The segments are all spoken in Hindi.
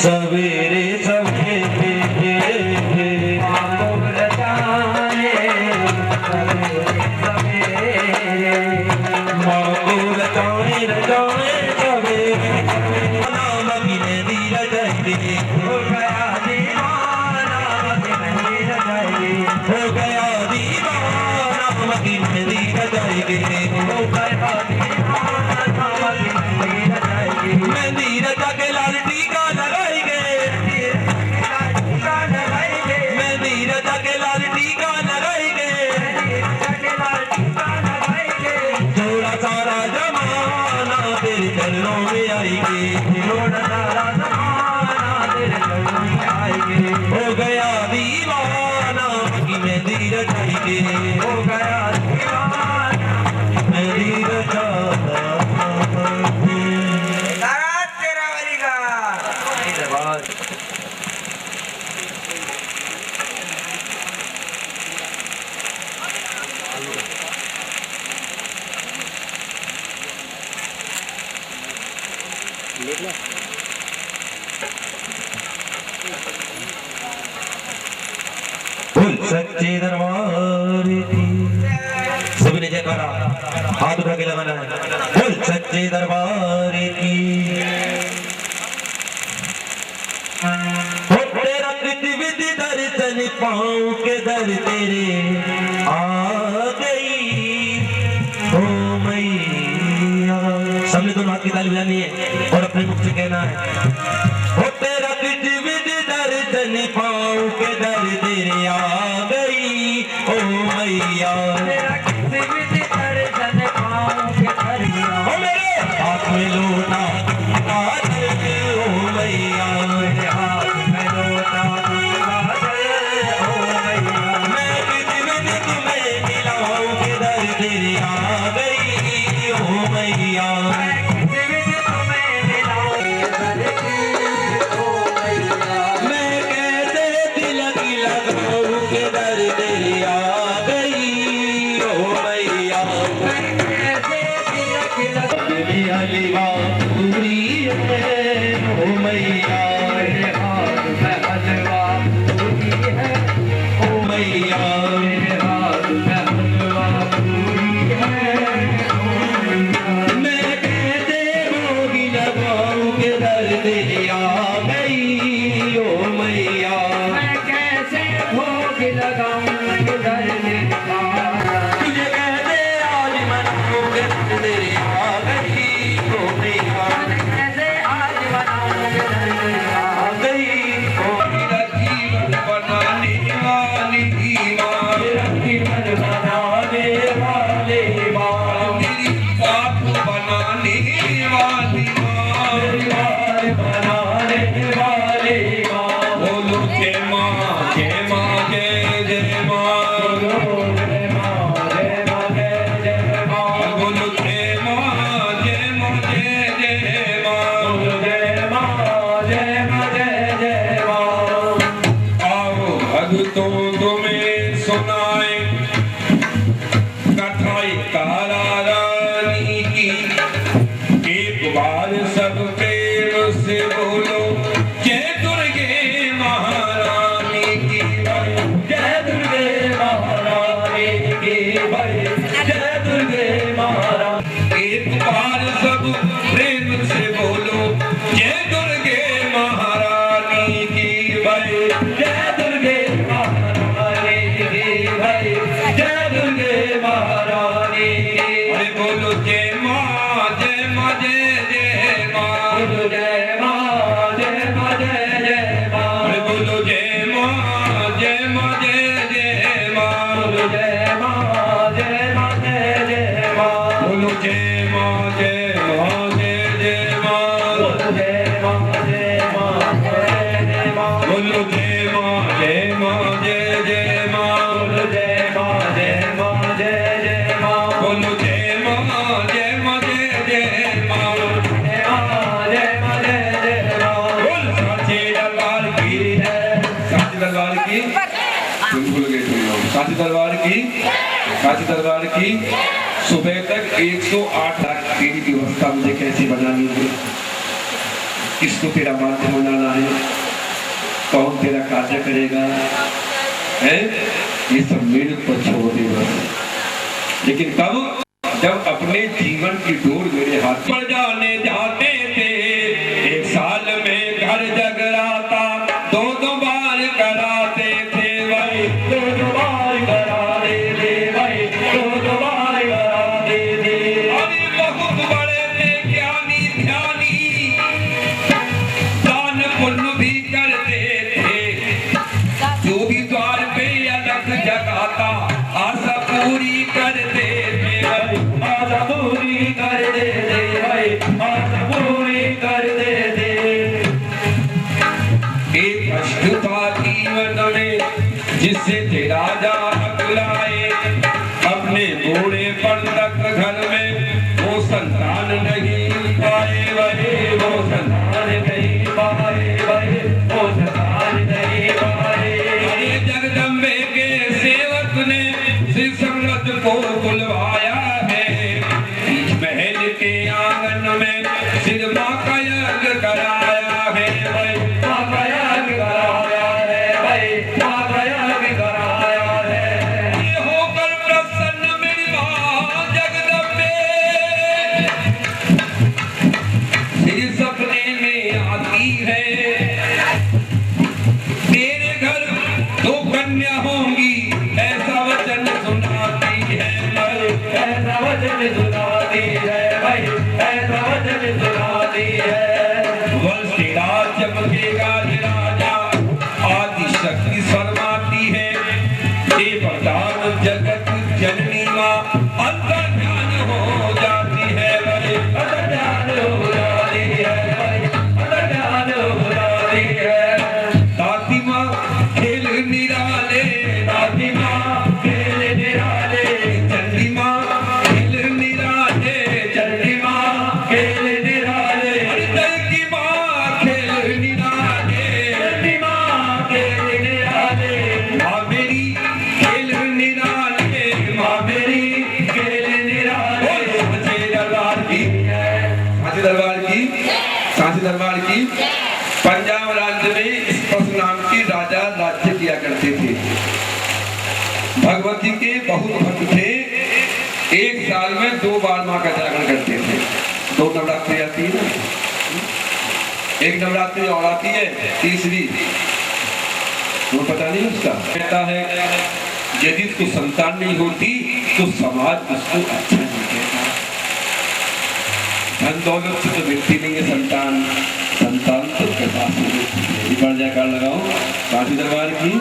सवेरे सवेरे हो गया दीवाना की मेहंदी रचाई हो गया दीवाना मेहंदी रचाता तेरा वालीगा सच्चे दरबार की सभी ने जयकारा हाथ उठा के लगाना है। बोल सच्चे दरबार की तेरा विधि दर्शन पाऊं के दर तेरे आ गई ओ मैया। सबने दोनों हाथ की ताली बजानी है और अपने मुख से कहना है तेरा विधि दर्शन पाऊं के दर तेरे आ गई ओ मैया। तेरा किसी भी दर्शन पाऊं के दर ओ मेरे हाथ में लोटा आज ओ मैया मेरे हाथ में लोटा आज ओ मैया। मैं किसी भी तुम्हें मिलाऊं के दर तेरे आ गई ओ मैया। जय सांची दरबार की सुबह तक 108 लाख तेरी व्यवस्था मुझे कैसे बनानी है, किसको तेरा माध्यम बनाना है, कौन तेरा कार्य करेगा है, ये सब मेरे पर छोड़ दे बस। लेकिन कब, जब अपने जीवन की डोर मेरे हाथ पर जाने जाते थे, एक साल में घर जगराता दो बार कराते थे भाई, दो बार कराते थे भाई, दो बार कराते थे। अरे बहुत बड़े थे ज्ञानी ध्यानी, दान पुण्य भी करते थे, जो भी द्वार पे अलग जगाता आशा पूरी करते थे भाई, आशा पूरी कर देते भाई, आशा पूरी कर देते। एक कष्ट था जीवन में जिससे थे राजा अकुलाए, अपने बूढ़ेपन तक घर में वो संतान नहीं पाए भाई, वो संतान नहीं पाए भाई, वो संतान नहीं पाए। अरे जगदम्बे के सेवक ने श्री संगत को बुलवाया है, महल के आंगन में सिर माँ का यज्ञ कराया है भाई, माँ का यज्ञ कराया है भाई, माँ का यज्ञ कराया है। ये होकर प्रसन्न मेरी माँ जगदम्बे फिर सपने में आती है, तेरे घर दो कन्या होंगी ऐसा वचन सुनाती है भाई, ऐसा वचन सुनाती है भाई, ऐसा वचन सुनाती है। वंश राज चमकेगा राजा आदि शक्ति शर्माती है, देवदान जगत जननी माँ अंतर्ध्यान हो जाती है भाई, अंतर्ध्यान हो जाती है भाई, अंतर्ध्यान हो जाती है। दाती माँ खेल निराले, दाती माँ खेल निराले, चंडी माँ खेल निराले, चंडी माँ खेल निराले, हृदय की माँ खेल निराले, चंडी माँ खेल निराले, माँ मेरी खेल निराले, माँ मेरी खेल निराले। सांची दरबार की, सांची दरबार की, सांची दरबार की। पंजाब राज्य में स्पर्श नाम के राजा राज्य किया करते थे, भगवती के बहुत भक्त थे, एक साल में 2 बार माँ का जागरण करते थे। 2 नवरात्रि आती है ना, एक नवरात्रि और आती है तीसरी, वो पता नहीं उसका, कहता है यदि उसको संतान नहीं होती तो समाज उसको अच्छा नहीं कहता। धन दौलत से तो मिलती नहीं है संतान, संतान तो कृपा से मिलती है। बढ़ जाकर लगाओ सांची दरबार की,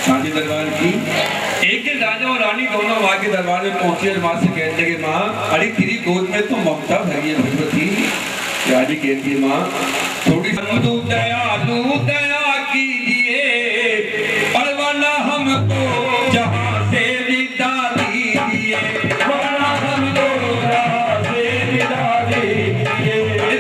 सांची दरबार की। एक दिन राजा और रानी दोनों माँ के दरबार में पहुंचे और माँ से कहने लगे, माँ अरे तेरी गोद में तो ममता भरी है भगवती। रानी कहती है, माँ थोड़ी दयालु दया कीजिए, परवाना हमको जहाँ से विदा दीजिए, परवाना हमको जहाँ से विदा दीजिए,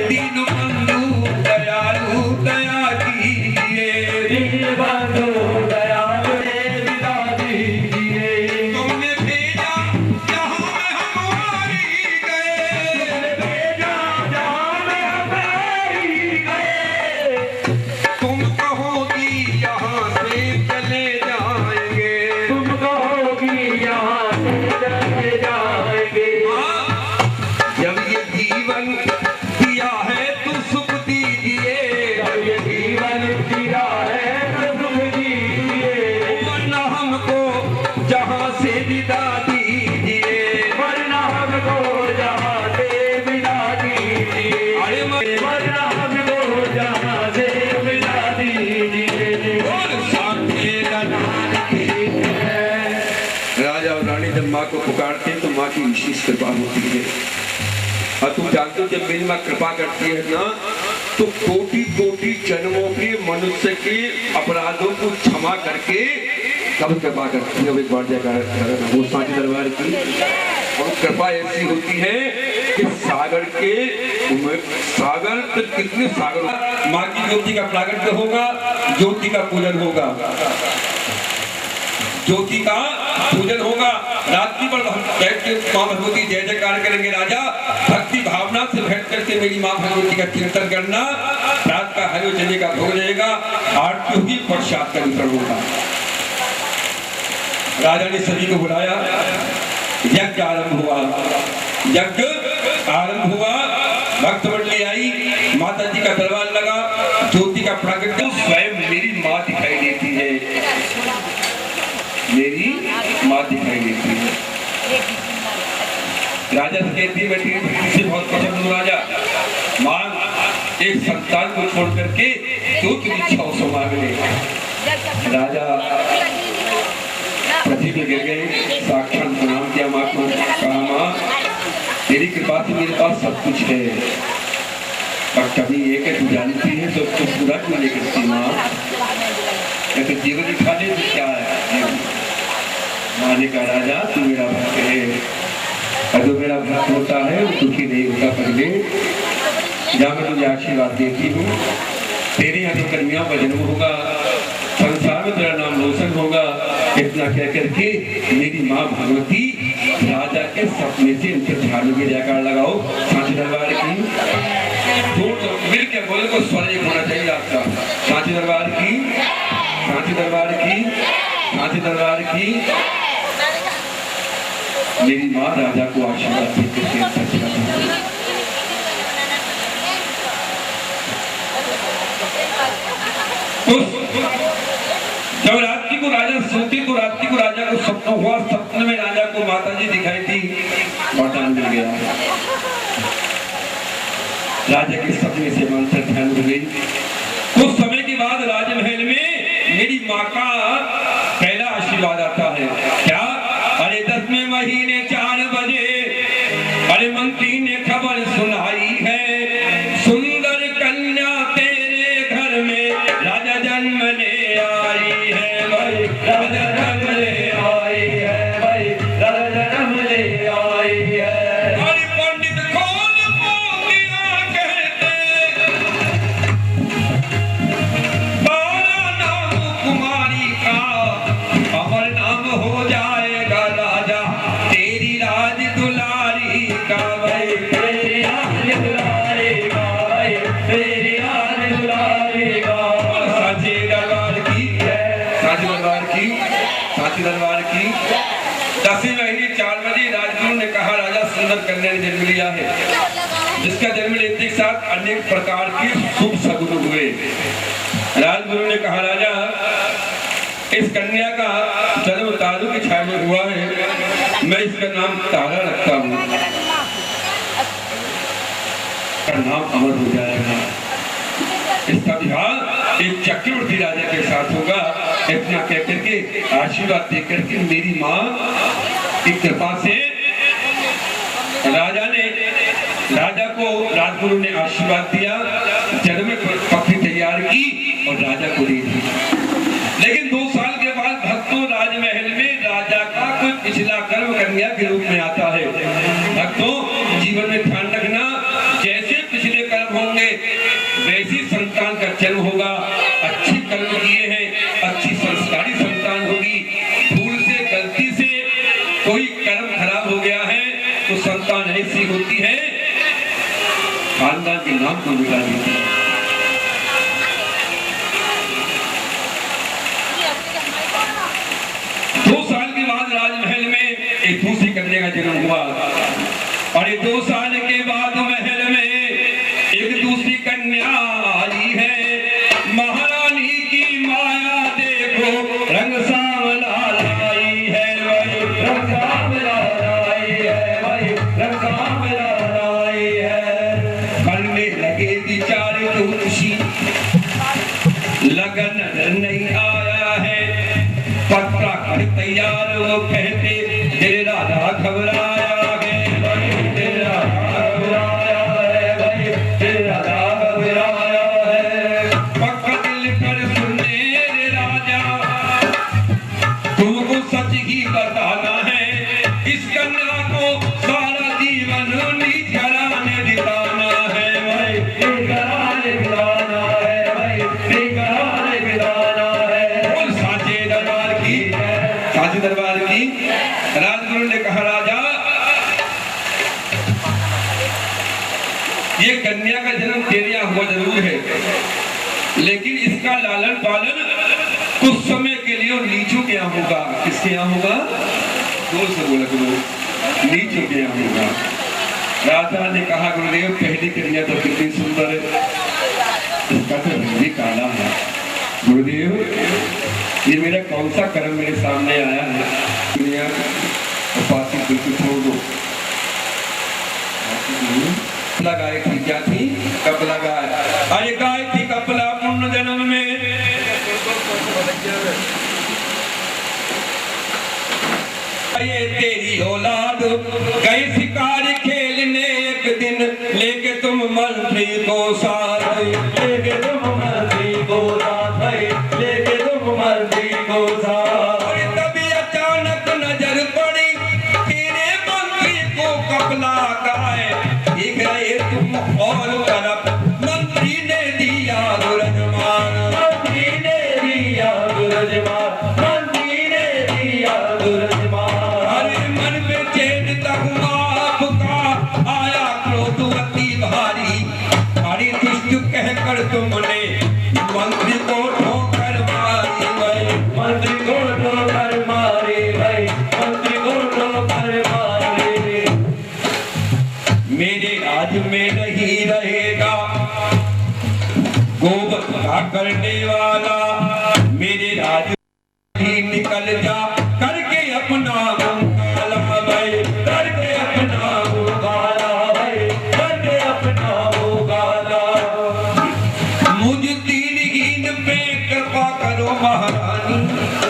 दीन बंधु दयालु दया कीजिए, दीन बंधु दयालु विदा दीजिए। तुमने भेजा जहाँ में हम हारी गए, तुमने भेजा जहाँ में हम हारी गए, तुम कहोगी यहाँ से चले जाएंगे, तुम कहोगी यहाँ से चले जाएंगे। जब ये जीवन दिया है तो सुख दीजिए, जब ये जीवन दिया है तो सुख दीजिए, वरना हमको जहाँ से विदा दीजिए, वरना हमको जहाँ से विदा दीजिए, अरे वरना हमको जहाँ से विदा दीजिए। और सांची दरबार की राजा और रानी जब माँ को पुकारते हैं तो माँ की विशेष कृपा होती है। और तुम जानते हो जब मेरी माँ कृपा करती है ना तो कोटि कोटि जन्मों के मनुष्य के अपराधों को क्षमा करके कब कृपा करती है। एक बार जाकर वो सांची दरबार की और कृपा ऐसी होती है कि सागर के सागर तो कितने सागर, माँ की ज्योति का प्रागट्य होगा, ज्योति का पूजन होगा, ज्योति का पूजन होगा। रात की बैठ के माँ भगवती जय जयकार करेंगे। राजा भक्ति भावना से बैठ करके मेरी माँ भगवती का कीर्तन करना। रात का हरिओ चने का भोग रहेगा, आरती होगी, प्रसाद का वितरण होगा। राजा ने सभी को बुलाया, यज्ञ आरंभ हुआ। यज्ञ आरंभ हुआ, भक्त मंडली आई, माता जी का दरबार लगा, ज्योति का प्रागट्य स्वयं मेरी माँ दिखाई देती है। मेरी माँ दिखाई देती है। राजा से कहती है, मैं तेरी भक्ति से बहुत पसंद हूँ राजा, माँ एक संतान को छोड़ करके जो तुम इच्छा हो सो मांग ले। राजा पृथ्वी पे गिर गए, साक्षात प्रणाम किया माँ को, कहा माँ तेरी कृपा से मेरे पास सब कुछ है, पर कभी एक है तू जानती है तो उसको पूरा क्यों नहीं करती माँ? या तो जीवन खा ले तो क्या है? माँ ने कहा राजा तू मेरा भक्त है, और जो मेरा भक्त होता है वो दुखी नहीं होता। पहले जहाँ मैं तुझे आशीर्वाद देती हूँ, तेरे यहाँ तो कन्या का जन्म होगा, संसार में तेरा नाम रोशन होगा। इतना कह करके मेरी माँ भगवती राजा के सपने से उनके ध्यान में जयकार लगाओ। सांची दरबार की मिल के बोले को स्वर एक होना चाहिए आपका। सांची दरबार की, सांची दरबार की, सांची दरबार की। मेरी माँ राजा को आशीर्वाद देते जब रात्रि को राजा सोते तो रात्रि को राजा को सपना हुआ, सपने में राजा को माता जी दिखाई थी, वरदान मिल गया। राजा के सपने से मंत्र ध्यान हो गई। कुछ समय के बाद राजमहल में मेरी माँ का पहला आशीर्वाद आता है। क्या? अरे 10वें महीने 4 बजे अरे मंत्री ने खबर सुनाई है, सुंदर कन्या तेरे घर में राजा जन्म ले आई है भाई, राजा जन्म ले आई है भाई, राजा जन्म ले आई है। अरे पंडित खोल मोतिया कहते, बाला नाम कुमारी का अमर नाम हो जाएगा राजा तेरी राज दुलारी का भाई, तेरी राज दुलारी का भाई, तेरी राज दुलारी का। सांची दरबार की, सांची दरबार की, सांची दरबार की। 10वें महीने 4 बजे राजगुरु ने कहा राजा सुंदर कन्या ने जन्म लिया है, जिसका जन्म लेते के साथ अनेक प्रकार के शुभ सगुन हुए। राजगुरु ने कहा राजा इस कन्या का जन्म तारू की छाया में हुआ है, मैं इसका नाम तारा रखता हूँ, नाम अमर हो जाएगा। इसका विवाह एक चक्रवर्ती राजा के साथ होगा। इतना कहकर के आशीर्वाद देकर के मेरी माँ की कृपा से राजा को राजगुरु ने आशीर्वाद दिया, जन्म पत्री तैयार की और राजा को दे दी। लेकिन 2 साल के बाद भक्तों राजमहल में राजा का कोई पिछला कर्म कन्या के रूप में आता है। भक्तों जीवन में ध्यान रखना, जैसे पिछले कर्म होंगे वैसी संतान का जन्म होगा। अच्छे कर्म किए हैं, अच्छी संस्कारी संतान होगी। भूल से गलती से कोई कर्म खराब हो गया है तो संतान ऐसी होती है खानदान के नाम को मिटा देती है। राजमहल में एक दूसरी कन्या का जन्म हुआ और 2 साल के बाद महल में एक दूसरी कन्या आई है। महारानी की माया देखो रंग सांवला लाई है भाई, रंग सांवला लाई है भाई, रंग सांवला लाई है। करने लगे विचार ज्योतिषी, लगन नहीं आया है, पत्रा कर तैयार वो कहते तेरे राजा घबराया है भाई, तेरे राजा घबराया है भाई, तेरे राजा घबराया है। पक्का दिल कर सुनने रे राजा, तुमको सच ही बताना है, इस कन्या को सारा जीवन नीच घराने दिलाना है भाई, नीच घराने दिलाना है भाई, नीच घराने दिलाना है। और सांची दरबार की, सांची दरबार की ये कन्या का जन्म तेरे यहाँ हुआ जरूर है, लेकिन इसका लालन पालन कुछ समय के लिए नीचों के यहाँ होगा। किसके यहाँ होगा? जोर से बोला करो, नीचों के यहाँ होगा। राजा ने कहा गुरुदेव पहली कन्या तो कितनी सुंदर है, इसका तो रंग भी काला है। गुरुदेव ये मेरा कौन सा कर्म मेरे सामने आया है? दुनिया उपासी बिल्कुल छोड़ दो। कपला गाय थी, क्या थी? कपला गाय। अरे गाय थी कपला पूर्ण जन्म में। ये तेरी औलाद गई शिकार खेलने एक दिन, लेके तुम मंत्री को साथ, लेके तुम मंत्री को साथ, लेके तुम मंत्री को साथ। और तभी अचानक नजर पड़ी तेरे मंत्री को कपला गाय, दिख रहे तुम और तरफ मंत्री ने दिया गुरजमान, मंत्री ने दिया गुरजमान, मंत्री ने दिया गुरजमान। अरे मन में चैन तक आपका आया क्रोध अति भारी, अरे दुष्ट कहकर तुमने मंत्री को ठोकर मारी भाई, मंत्री को ठोकर मारी भाई, मंत्री को ठोकर मारी। मेरे राज में नहीं रहेगा गोवत्ता करने वाला, मेरे राज ही निकल जा करके अपना मुकाला भाई, करके अपना मुकाला भाई, करके अपना मुकाला। मुझ दीनहीन पे कृपा करो महारानी,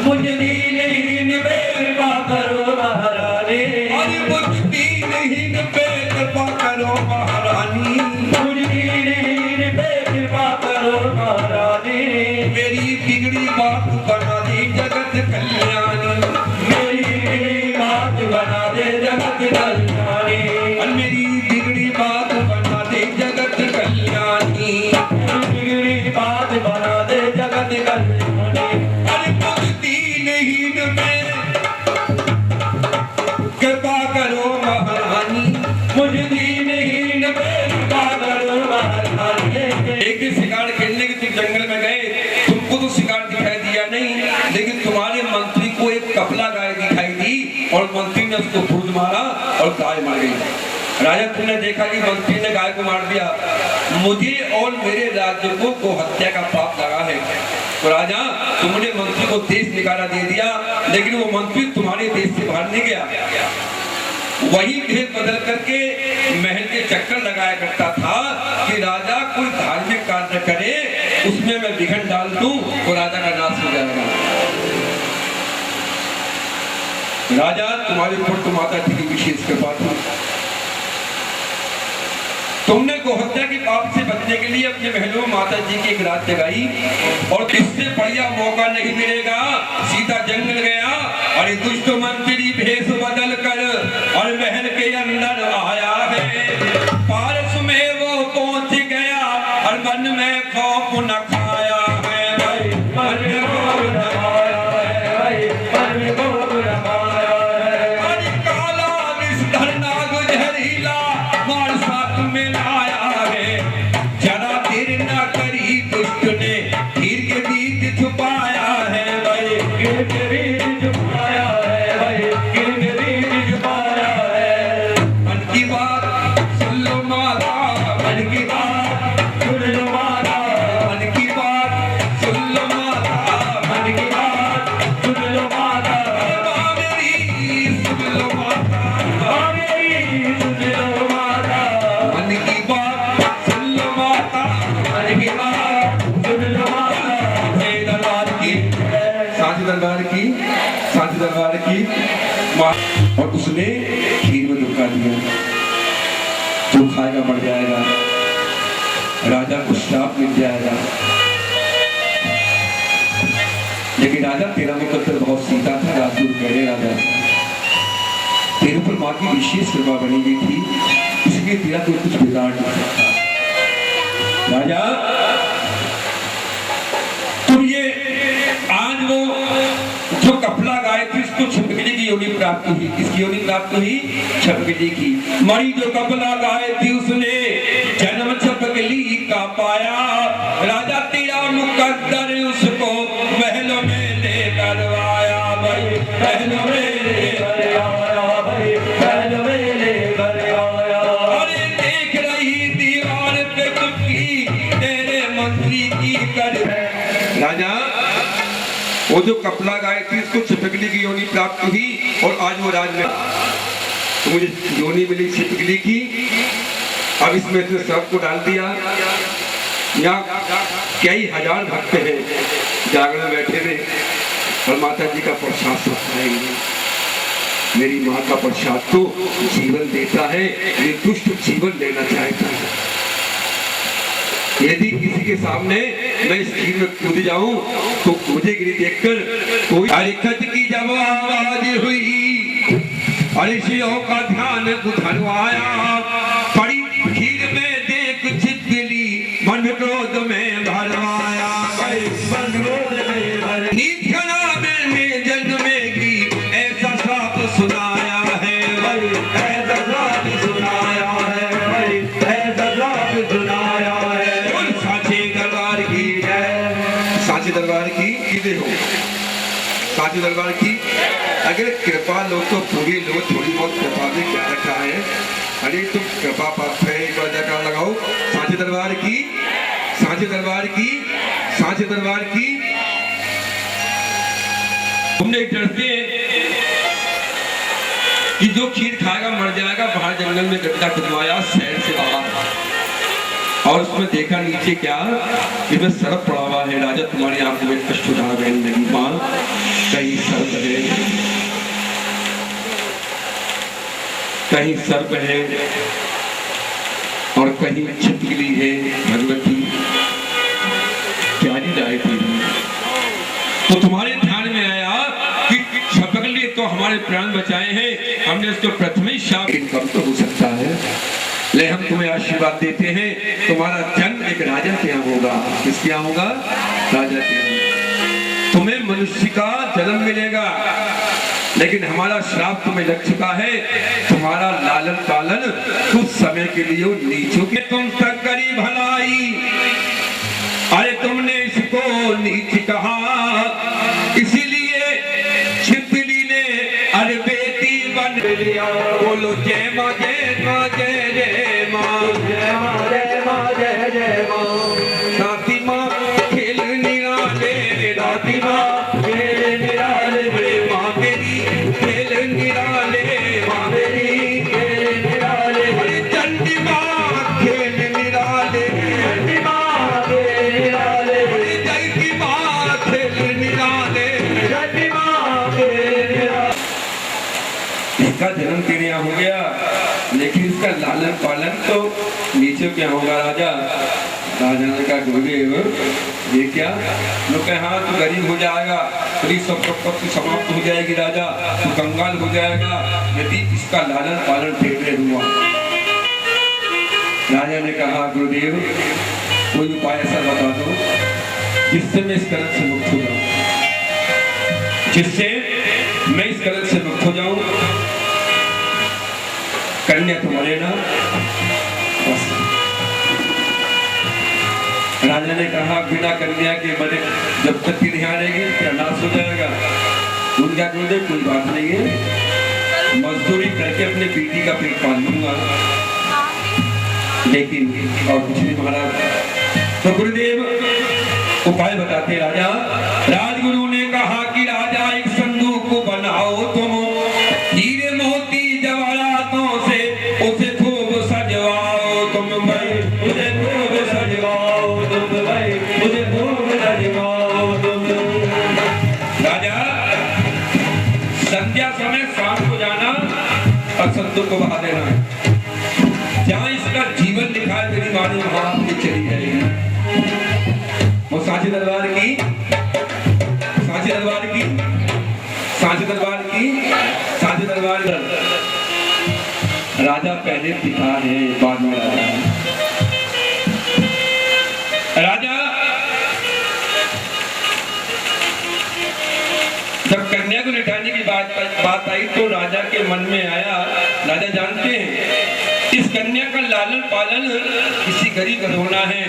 मुझ दीनहीन पे कृपा करो महारानी, अरे मुझ दीनहीन पे कृपा करो महारानी, मुझ दीनहीन पे कृपा करो महारानी। मेरी बिगड़ी बात बना दी जगत कल्याणी, मेरी बिगड़ी बात बना दे जगत कल्याणी, और मेरी बिगड़ी बात बना दे जगत कल्याणी, बिगड़ी बात बना दे जगत कल्याणी। अरे मुझ दीनहीन में कृपा करो महारानी, मुझ दीनहीन में कृपा करो महारानी। एक दिन शिकार खेलने के तुम जंगल में गए, तुमको तो शिकार दिखाई दिया नहीं, लेकिन तुम्हारे मंत्री को एक कपला गाय दिखाई दी और मंत्री ने उसको फुर्द मारा और गाय मार गई। राजा तुमने देखा कि मंत्री ने गाय को मार दिया, मुझे और मेरे राज्य को गोहत्या का पाप लगा है। तो राजा तुमने मंत्री को देश निकाला दे दिया, लेकिन वो मंत्री तुम्हारे देश से बाहर नहीं गया, वही भेद बदल करके महल के चक्कर लगाया करता था कि राजा कोई धार्मिक कार्य करे उसमें मैं विघन डाल दूं तो राजा का नाश हो जाएगा। राजा तुम्हारे ऊपर तो माता जी की विशेष कृपा थी, तुमने गोहत्या के पाप से बचने के लिए अपने महलों में माता जी की एक रात जगाई, और इससे बढ़िया मौका नहीं मिलेगा। सीधा जंगल गया और दुष्ट मंत्री भेष बदल कर और महल के अंदर आया है। पारस में वो पहुंच गया और मन में खौफ न खाया है भाई, मन में खौफ न खाया है भाई, मन में खौफ न खाया है। अरे काला विषधर नाग जहरीला मार साथ में लाया है, जरा देर न करी दुष्ट ने हीर के बीच छुपाया है भाई, हीर के बीच छुपाया है भाई, हीर के बीच छुपाया है। मन की बात सुन लो माता, मन की बात सुन लो माता, मन की बात सुन लो माता, मन की बात सुन लो माता, माँ मेरी सुन लो माता, माँ मेरी सुन लो माता, मन की बात सुन लो माता, मन की बात सुन लो माता। जय दरबार की, सांची दरबार की, सांची दरबार की। और उसने खीर में धोखा दिया, जो खाएगा मर जाएगा, राजा को श्राप मिल जाएगा। लेकिन राजा तेरा मुकद्दर बहुत सीधा था, राजदूत कह रहे राजा तेरे ऊपर माँ की विशेष कृपा बनी हुई थी, इसलिए तेरा कोई कुछ बिगाड़ नहीं सकता। राजा तुम ये आज वो जो कपला गाय थी इसको छिपकली की योनि प्राप्त हुई, किसकी योनि प्राप्त हुई? छिपकली की। मरी जो कपला गाय थी उसने जन्म पाया। राजा तेरा मुकद्दर उसको महलों में लेकर आया भाई, महलों में लेकर आया भाई, महलों में लेकर आया। अरे देख रही दीवार पे चुपकी तेरे मंत्री की कर। राजा वो जो कपला गाय थी उसको छिपकली की योनि प्राप्त हुई और आज वो राज में तो मुझे योनि मिली छिपकली की। अब इसमें से सबको डाल दिया। यहाँ कई हजार भक्त हैं जागरण बैठे हुए और माता जी का प्रसाद सब खाएंगे। मेरी माँ का प्रसाद तो जीवन देता है, ये दुष्ट जीवन लेना चाहता है। यदि किसी के सामने मैं इस खीर में कूद जाऊं तो मुझे गिरी देखकर कोई हरकत की जब आवाज हुई, अरे शिव का ध्यान बुझवाया। पड़ी खीर में देख छिपकली मन क्रोध में भरवाया, मन क्रोध में भर नीच खराबे में जन्मेगी ऐसा श्राप सुनाया है भाई, ऐसा श्राप सुनाया है भाई, ऐसा श्राप सुनाया है। सांची दरबार की देखो, सांची दरबार की अगर कृपा लो तो पूरी लो, थोड़ी बहुत कृपा में क्या रखा है। अरे तुम कृपा पात्र है, एक बार जयकार लगाओ। सांची दरबार की, सांची दरबार की, सांची दरबार की। तुमने डरते कि जो खीर खाएगा मर जाएगा, बाहर जंगल में गड्ढा खुदवाया शहर से बाहर और उसमें देखा नीचे क्या, इसमें सर्प पड़ा हुआ है। राजा तुम्हारी आंखों में कष्ट उठा गए लगी मां, कहीं सर्प है, कहीं सर्प है और कहीं छिपकली है। भगवती प्यारी राय थी तो तुम्हारे ध्यान में आया कि छिपकली तो हमारे प्राण बचाए हैं, हमने उसको प्रथम ही शाप। इनकम तो हो सकता है, ले हम तुम्हें आशीर्वाद देते हैं, तुम्हारा जन्म एक राजा के यहाँ होगा। किसके यहाँ होगा? राजा के यहाँ। तुम्हें मनुष्य का जन्म मिलेगा, लेकिन हमारा श्राप तुम्हें लग चुका है। तुम्हारा लालन पालन कुछ समय के लिए नीचों के तुम तक करी भलाई। अरे तुमने इसको नीच कहा, इसीलिए छिपकली ने अरे बेटी बन लिया। बोलो जय माँ, जय माँ, जय जय माँ, जय माँ, जय माँ, जय जय माँ। दाती माँ खेल निराले, दाती माँ खेल निराले, माँ मेरी खेल निराले, माँ मेरी खेल निराले। अरे चंडी माँ खेल निराले, चंडी माँ खेल निराले। अरे जय की माँ खेल निराले, चंडी माँ खेल निराले। इसका जन्म तेरे यहाँ हो गया, लेकिन इसका लालन पालन तो नीचे क्या होगा। राजा राजा ने कहा गुरुदेव ये क्या? लोग कहे हाँ तू गरीब हो जाएगा, तेरी सब संपत्ति समाप्त हो जाएगी राजा, तू कंगाल हो जाएगा यदि इसका लालन पालन ठीक नहीं हुआ। राजा ने कहा गुरुदेव कोई उपाय ऐसा बता दो जिससे मैं इस कलंक से मुक्त हो जाऊं, जिससे मैं इस कलंक से मुक्त हो जाऊं। कन्या तुम्हारे ना बस। राजा ने कहा बिना कन्या के मरे जब तक की ध्यान रहेगी तेरा नाश हो जाएगा। उनका गुरुदेव कोई बात नहीं है, मजदूरी करके अपने बेटी का पेट पाल लूंगा, लेकिन और कुछ नहीं महाराज। तो गुरुदेव उपाय बताते राजा। राजगुरु ने कहा कि राजा एक संदूक को बनाओ तुम, हीरे मोती जवाहरातों से उसे खूब सजवाओ तुम भाई, उसे खूब सजवाओ तुम भाई, उसे खूब सजवाओ तुम। राजा संध्या समय शाम को जाना और संदूक को बहा देना, जहाँ इसका जीवन लिखा है तेरी वाणी वहां अपनी चली जाएगी। वो सांची दरबार की, सांची दरबार की, सांची दरबार की, सांची दरबार राजा पहले पिता है बाद में राजा है। राजा जब कन्या को लिटाने की बात आई तो राजा के मन में आया, राजा जानते हैं इस कन्या का लालन पालन किसी गरीब का होना है।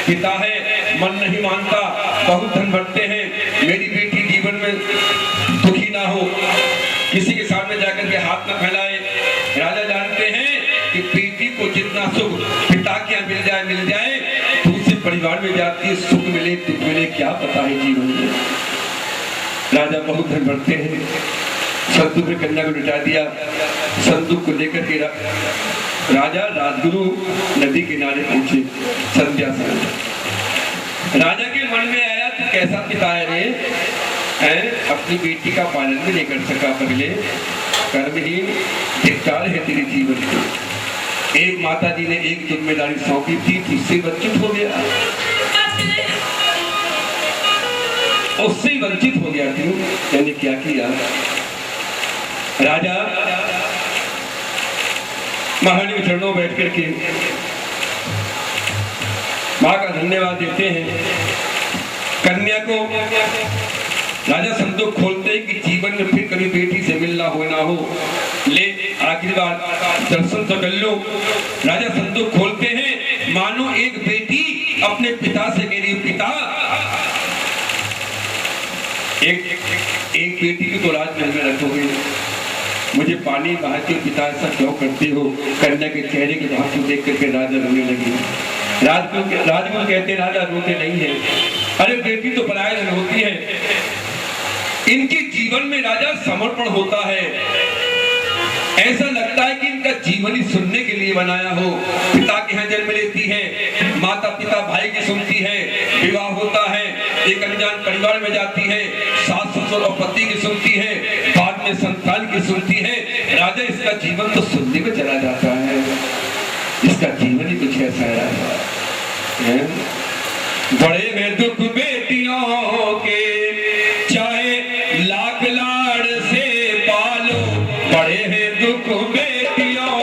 पिता है, मन नहीं मानता, बहुत धन भरते हैं, मेरी बेटी जीवन में दुखी ना हो, किसी के सामने जाकर के हाथ न फैलाए। राजा जानते हैं कि बेटी को जितना सुख पिता के यहाँ मिल जाए, दूसरे परिवार में जाती है सुख मिले दुख मिले क्या पता है जीवन में। राजा बहुत धन भरते हैं, संदूक में कन्या को लुटा दिया। संदूक को लेकर के राजा राजगुरु नदी किनारे पहुंचे। संध्या समय राजा के मन में आया तो कैसा पिता है रे, अपनी बेटी का पालन भी नहीं कर सका, पगले कर्महीन, धिक्कार है तेरे जीवन को। एक माता जी ने एक जिम्मेदारी सौंपी थी, उससे वंचित हो गया, उससे ही वंचित हो गया। क्यों? मैंने क्या किया? राजा महारानी के चरणों बैठ करके माँ का धन्यवाद देते हैं। कन्या को राजा संदूक खोलते हैं कि जीवन में फिर कभी बेटी से मिलना हो ना हो, ले आखिरी बार दर्शन तो कर लो। राजा संदूक खोलते हैं, मानो एक बेटी अपने पिता से कह रही, पिता एक बेटी की तो राजमहल में रखोगे, मुझे पानी बहा के पिता ऐसा क्यों करते हो? कन्या के चेहरे के भाव को देख करके राजा रोने लगे। राजगुरु कहते राजा रोते नहीं है, अरे बेटी तो पलायन होती है, इनके जीवन में राजा समर्पण होता है। ऐसा लगता है कि इनका जीवन ही सुनने के लिए बनाया हो। पिता के यहाँ जन्म लेती है, माता पिता भाई की सुनती है, विवाह होता है, एक अनजान परिवार में जाती है, सास ससुर और पति की सुनती है, बाद में संतान की सुनती है। राजा इसका जीवन तो सुनने में चला जाता है, इसका जीवन ही कुछ ऐसा है। बड़े में दुख बेटियों के, चाहे लाख लाड़ से पालो, बड़े हैं दुख बेटियों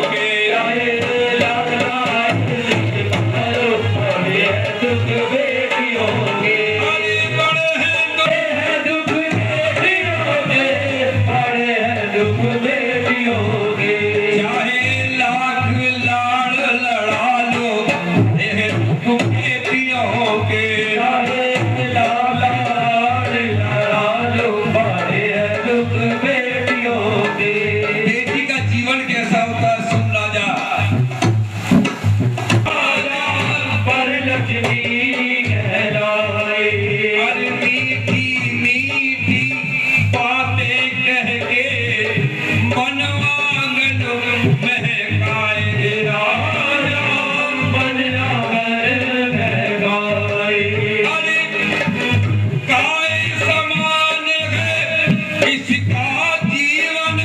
के, चाहे लाख लाड़ से पालो, बड़े हैं दुख बेटियों के, अरे बड़े हैं दुख बेटियों के, बड़े हैं दुख बेटियों के, चाहे लाख लाड़ लड़ा लो, बड़े हैं दुख बेटियों के, चाहे लाख लाड़ लड़ा लो, बड़े हैं दुख बेटियों के। बेटी का जीवन कैसा होता है सुन राजा। पर लक्ष्मी कहलाए, अरे मीठी मीठी बातें कह के मनवांगन महकाए, राजा मन आंगन महकाए, अरे काय समान है इसका जीवन,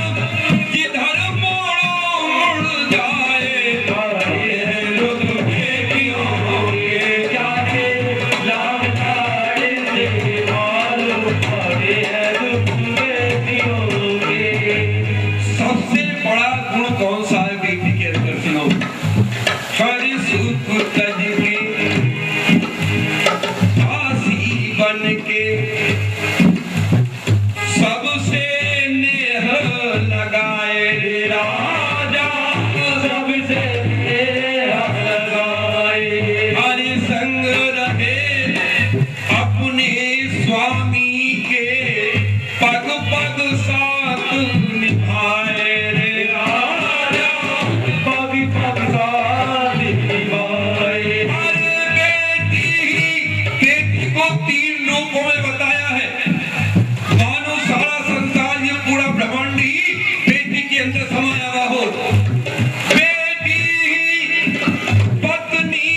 जिधर मोड़ मुड़ जाए, बड़े हैं दुख बेटियों के, चाहे लाख लाड़ से पालो, बड़े हैं दुख बेटियों के। सबसे बड़ा गुण कौन सा है बेटी के अंदर? सुनो, हर सुख तज के फांसी बन के, सबसे नेह लगाए, राजा सबसे नेह लगाए, हरि संग रहे अपने स्वामी के, पग पग साथ निभाए, रे राजा पग पग साथ निभाए। अरे बेटी को 3 रूपों में बताया है, मानो सारा संसार ये पूरा ब्रह्मांड ही बेटी के अंदर समाया हुआ हो। बेटी पत्नी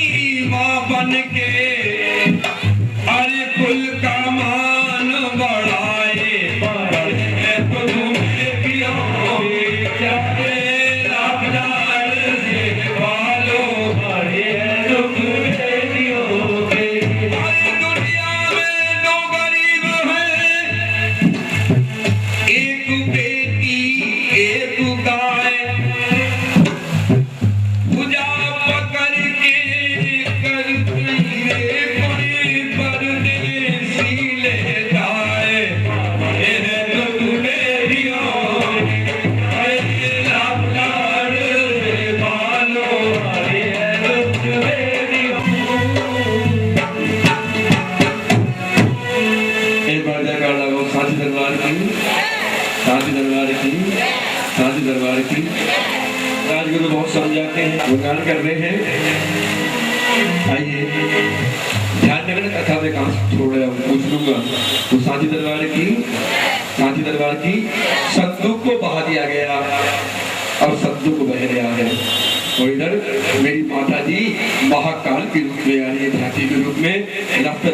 माँ बन के, अरे कुल का मान बढ़ाए, बड़े हैं तुम बेटियों के, चाहे लाख लाड़ से पालो, बड़े हैं दुख बेटियों के। अरे दुनिया में दो गरीब हैं, एक बेटी एक गाय, भुजा पकड़ के करती रे ध्यान कर रहे हैं। आइए ध्यान में कथा में कहाँ छोड़ रहा हूँ पूछ लूंगा। तो सांची दरबार की संदूक को बहा दिया गया और संदूक बह रहा है। और इधर मेरी माता जी महाकाल के रूप में आ रही है, झांकी के रूप में। रास्ता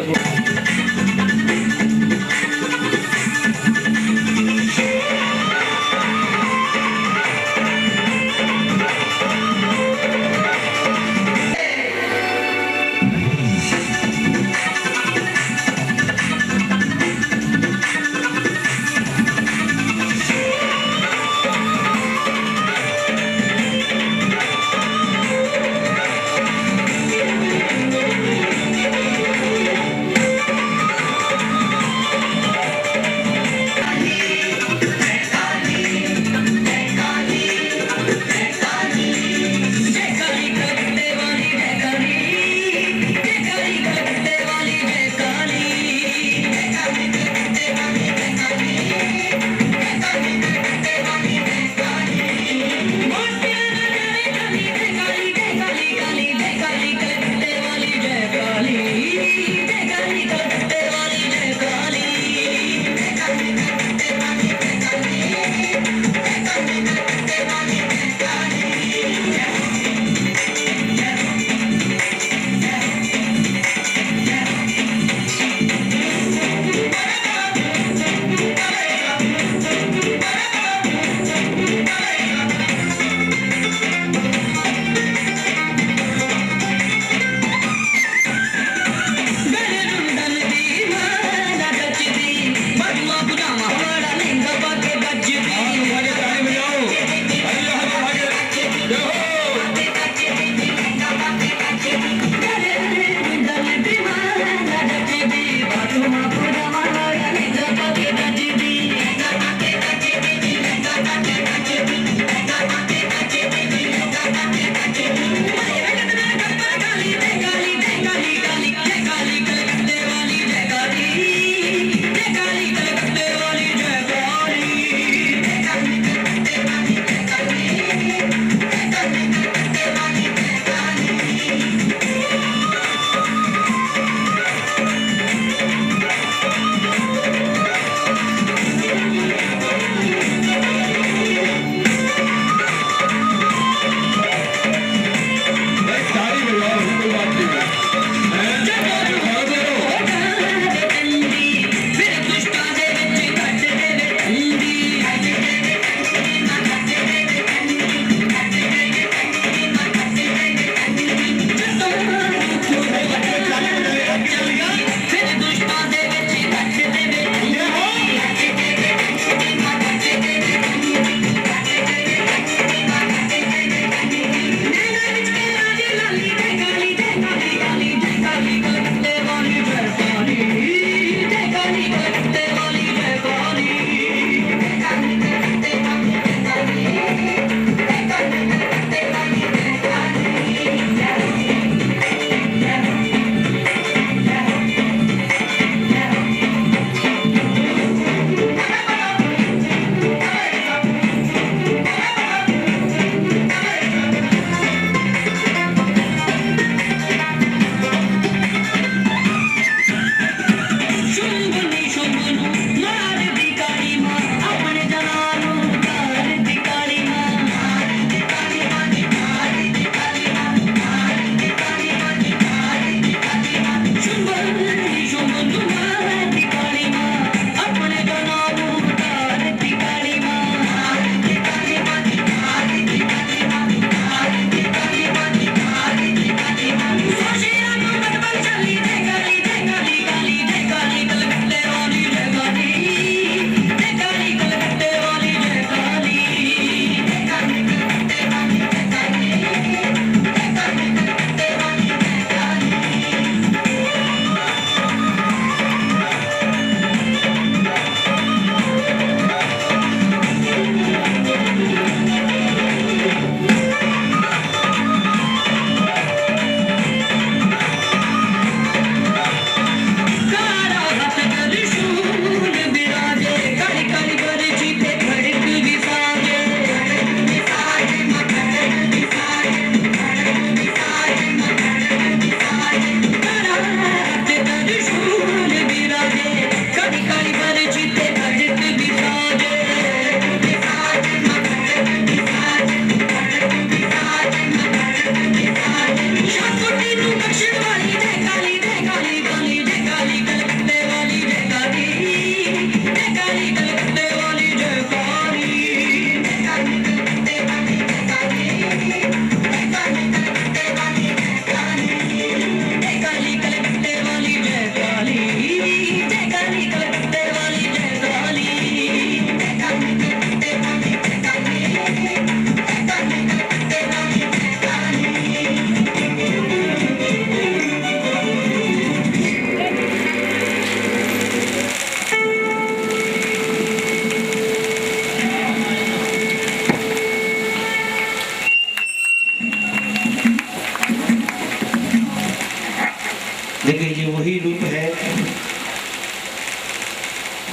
देखिए ये वही रूप है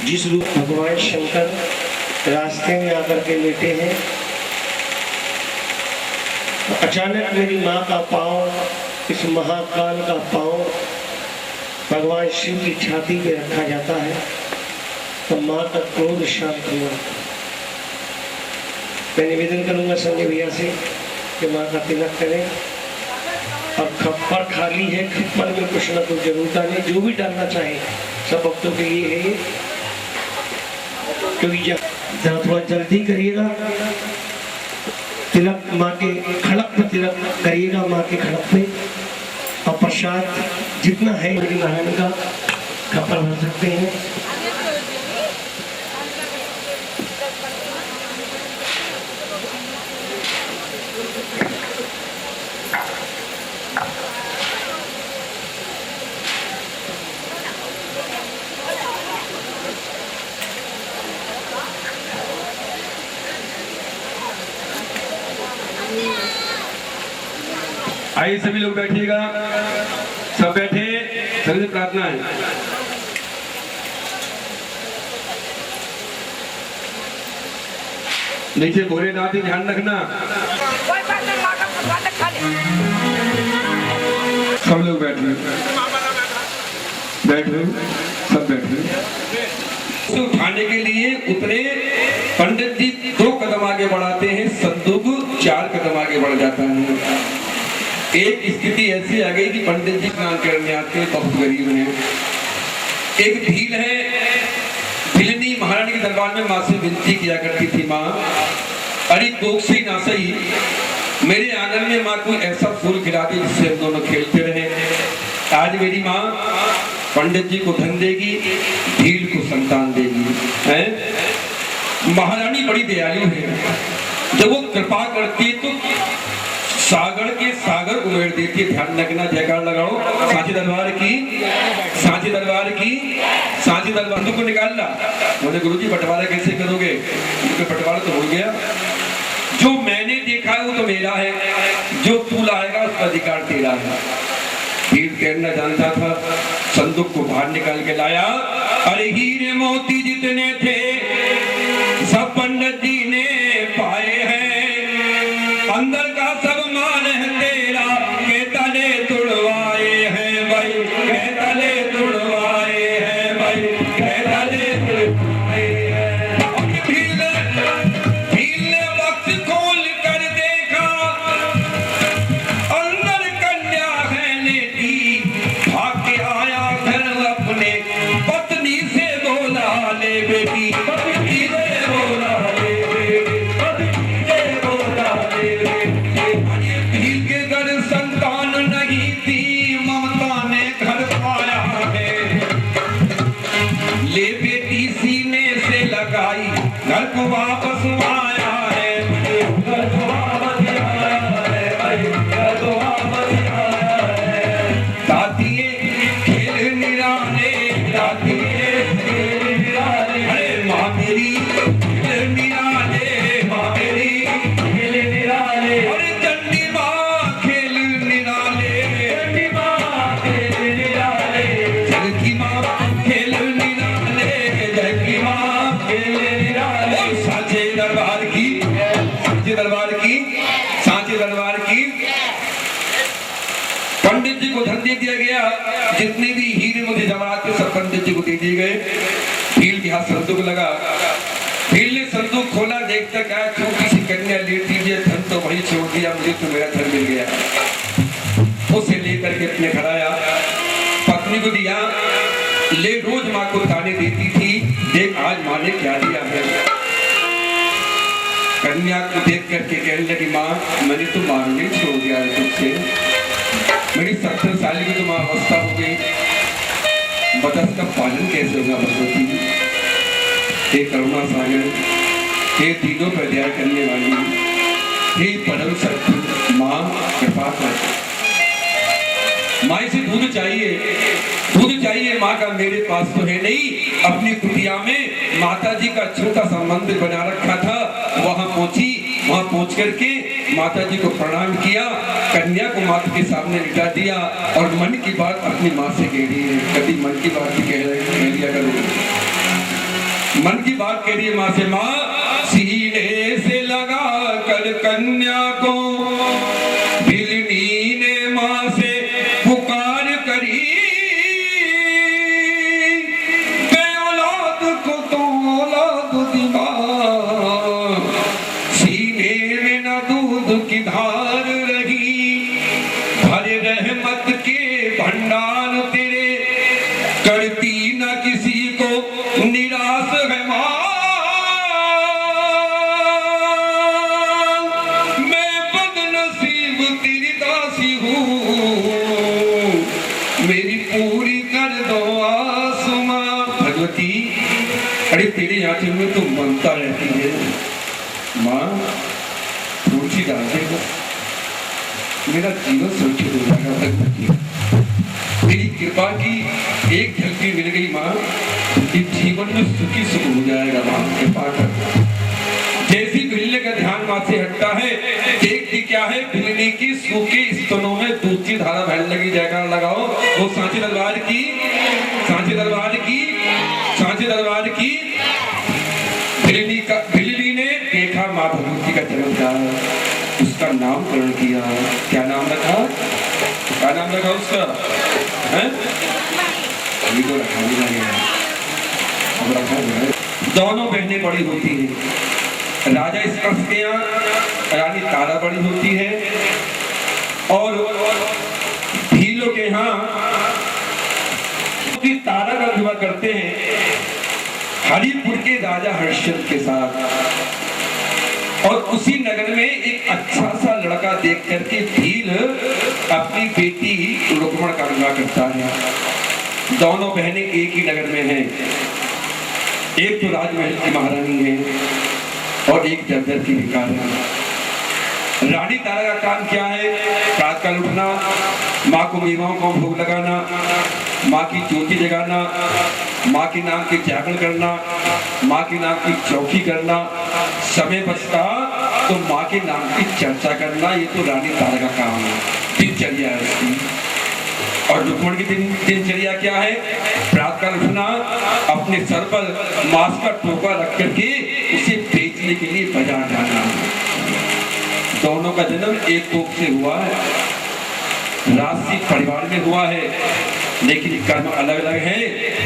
जिस रूप भगवान शंकर रास्ते में आकर के लेटे हैं। अचानक मेरी माँ का पाँव, इस महाकाल का पाँव भगवान शिव की छाती पे रखा जाता है तो माँ का क्रोध शांत हुआ। मैं निवेदन करूंगा संजय भैया से कि माँ का तिलक करें, और खप्पर खाली है, खप्पर में कुछ ना कुछ जरूर डालें, जो भी डालना चाहे सब भक्तों के लिए है ये। क्योंकि जरा थोड़ा जल्दी करिएगा, तिलक माँ के खड़क पे तिलक करिएगा, माँ के खड़क पे, और प्रसाद जितना है नारायण का खप्पर भर सकते हैं। आइए सभी लोग बैठिएगा, सब बैठे, सभी से प्रार्थना है। नीचे भोलेनाथ ही ध्यान रखना। सब लोग बैठे, बैठे, सब बैठे। उठाने के लिए उतरे, पंडित जी 2 कदम आगे बढ़ाते हैं, संदूक 4 कदम आगे बढ़ जाता है। एक स्थिति ऐसी आ गई कि पंडित जी स्नान करने आते हैं, बहुत गरीब हैं। एक भील है, भिलनी महारानी के दरबार में माँ से विनती किया करती थी, माँ अरे दोषी ना सही, मेरे आंगन में माँ कोई ऐसा फूल खिला दे जिससे हम दोनों खेलते रहे। आज मेरी माँ पंडित जी को धन देगी, भील को संतान देगी। है महारानी बड़ी दयालु है, जब वो कृपा करती है तो सागर के सागर उमेड़ देती है। ध्यान रखना, जयकार लगाओ। सांची दरबार की, सांची दरबार की, सांची दरबार को निकालना। बोले गुरुजी बंटवारा कैसे करोगे? क्योंकि बंटवारा तो हो गया, जो मैंने देखा है वो तो मेरा है, जो तू लाएगा उसका अधिकार तेरा है। भीड़ तैरना जानता था, संदूक को बाहर निकाल के लाया। अरे हीरे मोती जितने थे सब पंडित जी ने पाए हैं, अंदर का सब मान है तेरा, के तले तुड़वाए हैं भाई, के तले तुड़वाए हैं भाई, के तले तुड़वाए हैं। भील ने वक्त खोल कर देखा, अंदर कन्या है लेटी, भाग के आया घर अपने, पत्नी से बोला ले बेटी, पत्नी से बोला ले बेटी, पत्नी से बोला ले बेटी। भील के घर संतान नहीं थी, ममता ने घर पाया है, ले बेटी सीने से लगाई, घर को वापस आया है, घर को वापस आया है, घर को वापस आया है। दातिये खेल निराले, दातिये खेल निराले, अरे माँ मेरी खेल निराले, माँ मेरी खेल निराले, अरे चंडी माँ खेल निराले, चंडी माँ खेल निराले, जय की माँ खेल निराले, जय की माँ खेल निराले। और सांचे दरबार की, सांचे दरबार की, सांचे दरबार की। पंडित जी को धन दे दिया गया, जितने भी हीरे मोती जवाहरात थे सब पंडित जी को दे दिए गए। भील के हाथ संदूक लगा, भील ने संदूक खोला, देखता क्या छोटी सी कन्या लेटी है, धन तो वही छोड़ दिया, मुझे तो मेरा धन मिल गया। उसे लेकर के अपने घर आया, पत्नी को दिया, ले रोज माँ को ताने देती थी, देख आज माँ ने क्या दिया है। कन्या को देख करके कहने लगी, माँ मैंने तो मारने छोड़ दिया है तुझसे, मेरी 70 साल की तो माँ अवस्था हो गई, बता इसका पालन कैसे होगा भगवती। हे करुणा सागर, हे तीनों पर दया करने वाली, हे परम सत्य माँ कृपा कर। माँ से दूध चाहिए, दूध चाहिए माँ का मेरे पास तो है नहीं। अपनी कुटिया में माता जी का छोटा सा मंदिर बना रखा था, वहां पहुंची, वहां पहुंच करके माता जी को प्रणाम किया, कन्या को माता के सामने लिटा दिया और मन की बात अपनी माँ से कह रही है। कभी मन की बात भी कह लिया करो। मन की बात कह रही है माँ से, माँ सीने से लगा कर कन्या को भिलनी ने माँ से पुकार करी, की धार रही, भरे रहमत के भंडार तेरे, करती न किसी को निराश है माँ। मैं बदनसीब तेरी दासी हूँ, मेरी पूरी कर दो आस माँ। भगवती, अरे तेरी आंखों में तो ममता रहती है माँ, रुचि डालते हो, मेरा जीवन सुरक्षित हो जाएगा। भगवती, तेरी कृपा की एक झलकी मिल गई माँ, इस जीवन में सुखी सुख हो जाएगा माँ, कृपा कर। जैसी भिलने का ध्यान माँ से हटता है, देखती क्या है, भिलने की सूखे स्तनों में दूध की धारा बहने लगी। जयकार लगाओ वो सांची दरबार की, सांची दरबार की, सांची दरबार की। भिलनी ने देखा माँ भगवती का चमत्कार, उसका नामकरण किया। क्या नाम रखा, क्या नाम रखा उसका, है अभी तो रखा भी नहीं है, अब रखा जाए। दोनों बहनें बड़ी होती हैं, राजा इस कंस के यहाँ रानी तारा बड़ी होती है, और भीलों के यहाँ तारा का विवाह करते हैं हरिपुर के राजा हर्षद के साथ। और उसी नगर में एक अच्छा सा लड़का देख करके भील अपनी बेटी रुक्मण का विवाह करता है। दोनों बहनें एक ही नगर में हैं, एक तो राजमहल की महारानी है और एक जर्जर की भिखार है। रानी तारा का काम क्या है, प्रातःकाल उठना, माँ को मेवाओं को भोग लगाना, माँ की ज्योति जगाना, माँ के नाम की जागरण करना, माँ के नाम की चौकी करना, समय बचता तो माँ के नाम की चर्चा करना। ये तो रानी तारा का काम है, दिनचर्या है उसकी। और रुक्मण की दिनचर्या क्या है, प्रातःकाल उठना, अपने सर पर मांस का टोका रख करके उसे बेचने के लिए बाजार जाना। दोनों का जन्म एक कोख से हुआ है, राजसी परिवार में हुआ है, लेकिन कर्म अलग अलग है।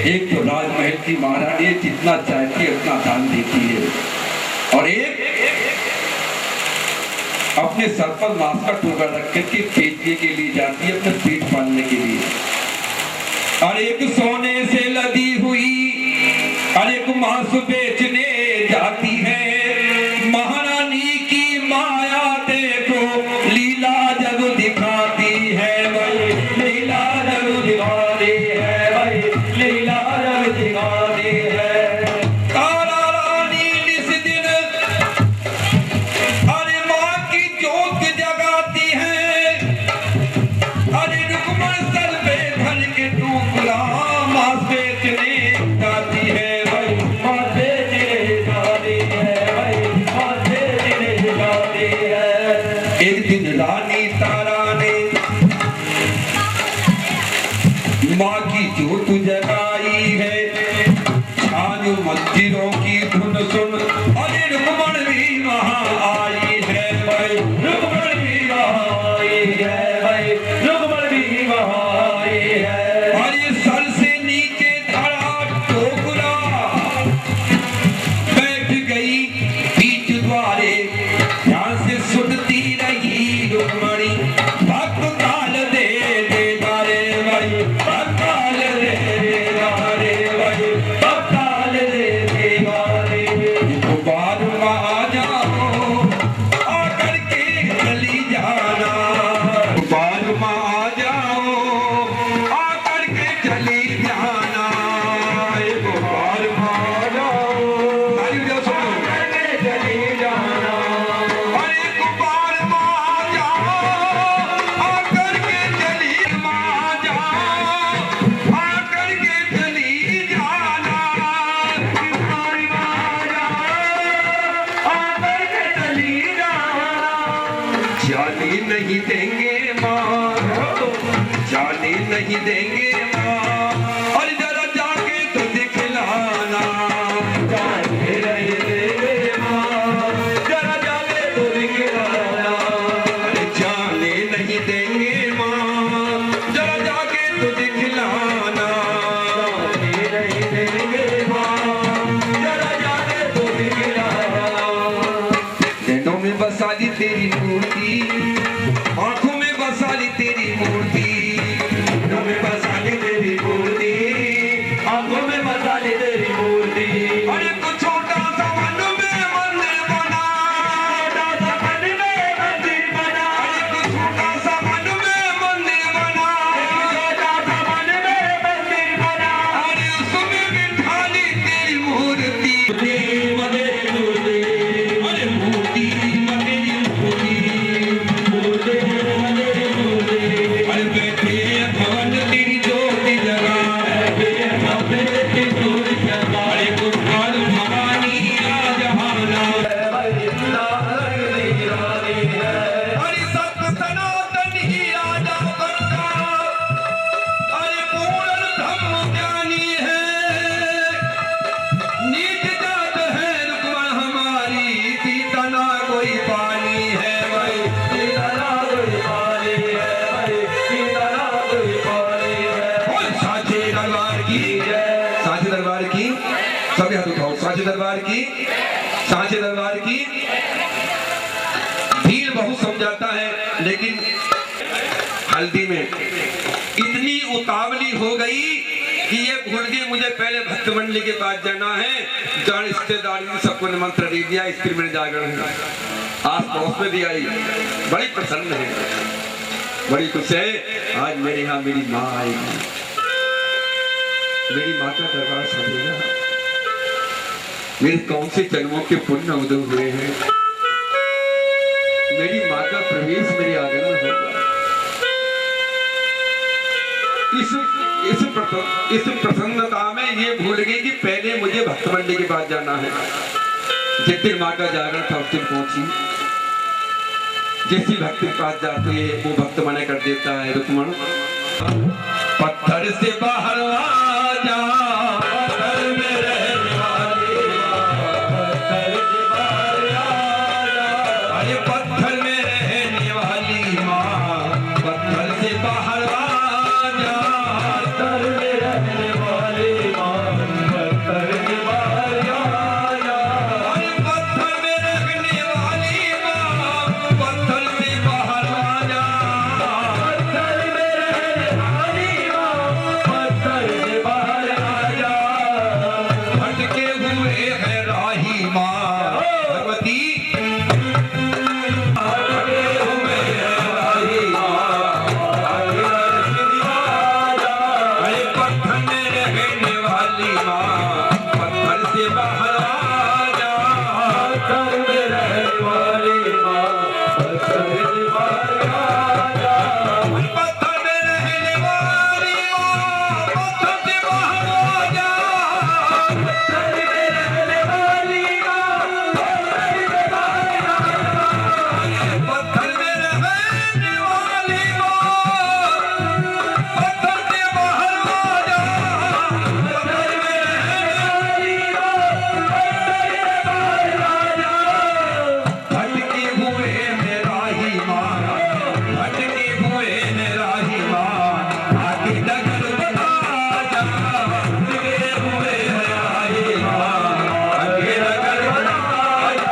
एक तो राजमहल की महारानी जितना चाहती है उतना दान देती है, और एक अपने सर पर मांस का टोकरा रख करके बेचने के लिए जाती है, अपने पेट पालने के लिए। और एक सोने से लदी हुई, और एक मांस बेचने जाती है। महारानी की माया देखो, लीला जब दिखाती है भाई, लीला जब दिखाती है भाई, लीला जब दिखाती है। तारा रानी इस दिन अरे माँ की ज्योत जगाती है, अरे रुक्मण सर पे धन के टुकड़ा मांस बेचने जाती है भाई, मांस बेचने जाती है भाई, मांस बेचने जाती है। एक दिन रानी तारा ने माँ की ज्योत जगाई है, छान मंदिरों की धुन सुन, अरे रुक्मण भी वहाँ आई है भाई, रुक्मण भी वहाँ आई है भाई, रुक्मण भी वहाँ आई है। अरे सर से नीचे धरा टोकरा, बैठ गई बीच द्वारे, ध्यान से सुनती रही रुक्मणी, भक्त काल दे दे तारे भाई, भक्त काल दे दे जाने नहीं देंगे माँ, और जरा जाके तो दिखलाना। जाने नहीं देंगे माँ, जरा जाके तो दिखलाना। अरे जाने नहीं देंगे माँ, जरा जाके तो दिखलाना। जाने नहीं देंगे माँ, जरा जाके तो दिखलाना। नैनों में बसा ली तेरी मूर्ति, आंखों में बसा ली तेरी मूर्ति, नैनों में बसा ली तेरी मूर्ति, आंखों में बसा ली तेरी मूर्ति। अरे कुछ छोटा सा मन में मंदिर बना, छोटा सा मन में मंदिर बना, अरे कुछ छोटा सा मन में मंदिर बना, छोटा सा मन में मंदिर बना। अरे उसमें बिठा ली तेरी मूर्ति, मेरी मूर्ति, अरे मूर्ति मेरी मूर्ति, मेरी मूर्ति, अरे बैठे भवन तेरी ज्योति जगा, तेरी मूर्ति जगा। अरे कुठार भवानी आ जहाना, अरे सत्य सनातन ही राजा बनता, अरे पूर्ण धर्म ज्ञानी है, नीच जात है रुक्मण हमारी, पीता ना कोई पानी है भाई। बोल साचे दरबार की, साचे दरबार की, सभी हाथ उठाओ, साचे दरबार की, साचे दरबार की। भीड़ बहुत समझाता है, लेकिन हल्दी में इतनी उतावली हो गई कि ये भूल गई मुझे पहले भक्त मंडली के पास जाना है, जहाँ रिश्तेदारी ने सबको निमंत्रण दे दिया, इसके मेरे जागरण है, आस पड़ोस में भी आई, बड़ी प्रसन्न है, बड़ी खुश है। आज मेरे यहाँ मेरी माँ आएगी, मेरी माँ का दरबार सजेगा, मेरे कौन से जन्मों के पुण्य उदय हुए हैं, मेरी माँ का प्रवेश मेरे आंगन में होगा। इस प्रसन्नता में ये भूल गई कि पहले मुझे भक्त मंडी के पास जाना है। जिस दिन माँ का जागरण था उस दिन पहुंची, जिस भक्त के पास जाते है वो भक्त मना कर देता है, रुक्मण पत्थर से बाहर आ जा, पत्थर में रहने वाली पत्थर से बाहर आ जा, अरे पत्थर में रहने वाली माँ, पत्थर से बाहर आ जा, पत्थर में रहने वाली माँ, पत्थर से बाहर आ जा। अरे पत्थर में रहने वाली माँ, पत्थर से बाहर आ जा, पत्थर में रहने वाली माँ, पत्थर से बाहर आ जा। भटके हुए है राही माँ भगवती, भटके हुए हैं राही माँ, आगे दर्शन आ जा। अरे पत्थर में रहने वाली माँ, पत्थर से बाहर आ जा, पत्थर में रहने वाली माँ, पत्थर से बाहर आ जा। पत्थर में रहने वाली माँ, पत्थर से बाहर आ जा, पत्थर में रहने वाली माँ, पत्थर से बाहर आ जा। पत्थर में रहने वाली माँ, पत्थर से बाहर आ जा, पत्थर में रहने वाली माँ, पत्थर से बाहर आ जा। भटके हुए है राही माँ, भटके हुए है राही माँ, आगे डगर बता जा, भटके हुए हैं राही माँ, आगे डगर बता जा।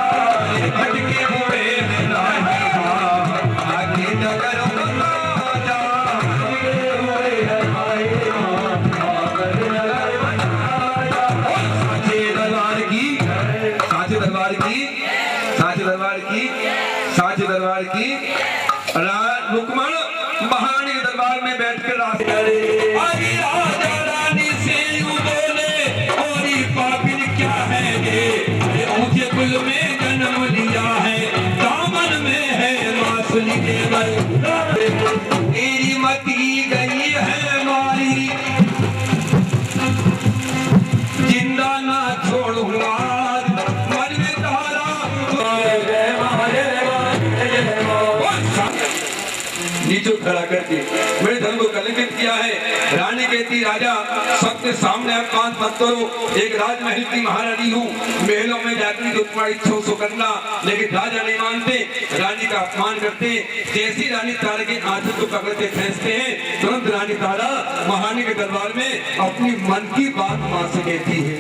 भटके हुए है राही माँ, आगे डगर बता जा। भटके हुए हैं राही माँ, आगे डगर बता जा। साचे दरबार की, साचे दरबार की, साचे दरबार की, साचे दरबार की, रुक्मण महारानी के दरबार में बैठकर आगे राजा रानी से यूं बोले, और ये पापिन क्या है ये, अरे ऊंचे कुल में जन्म लिया है, दामन में है मासूली देवर, तेरी मती गई है मारी, जिंदा ना छोड़ूंगा मन में तारा। बीचों खड़ा करके मेरे धन को कलंकित किया है। रानी कहती राजा सबके सामने आप कांत मत करो, एक राजमहल की महारानी हूँ, महलों में जाकर जो तुम्हारी इच्छा सो करना, लेकिन राजा नहीं मानते, रानी का अपमान करते। जैसी रानी तारा के आंचल को पकड़ते फेंसते हैं, तुरंत रानी तारा महारानी के दरबार में अपनी मन की बात मां से कहती है।